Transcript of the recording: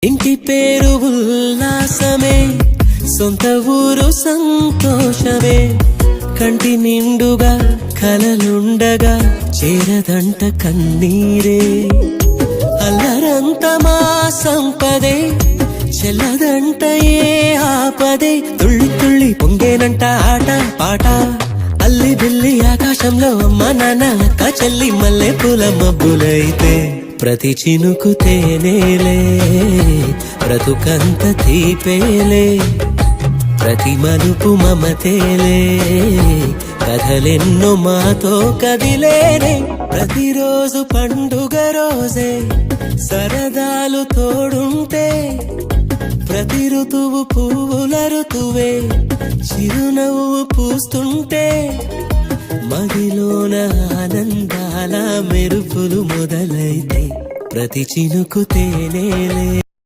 ఇంటి పేరు ఉల్లాసమే, సొంత ఊరు సంతోషమే. కంటి నిండుగా కలలుండగా చేరదంట కన్నీరే. అల్లరంత మా సంపదే, చెల్లదంట ఏ ఆపదే. తుళ్ళి తుళ్ళి పొంగేనంట ఆట పాట, అల్లి బిల్లి ఆకాశంలో అమ్మ నాన్న అక్క చెల్లి మల్లె పూల మబ్బులైతే. ప్రతి చినుకు తేనేలే, బ్రతుకంత తీపేలే, ప్రతి మలుపు మమతేలే, కథలెన్నో మాతో కదిలేనే. ప్రతిరోజు పండుగ రోజే, సరదాలు తోడుంటే, ప్రతి ఋతువు పువ్వుల ఋతువే, చిరునవ్వు పూస్తుంటే, మదిలోన ఆనందాల మెరుపులు మొదలైతే. ప్రతి చినుకు తేనేలే.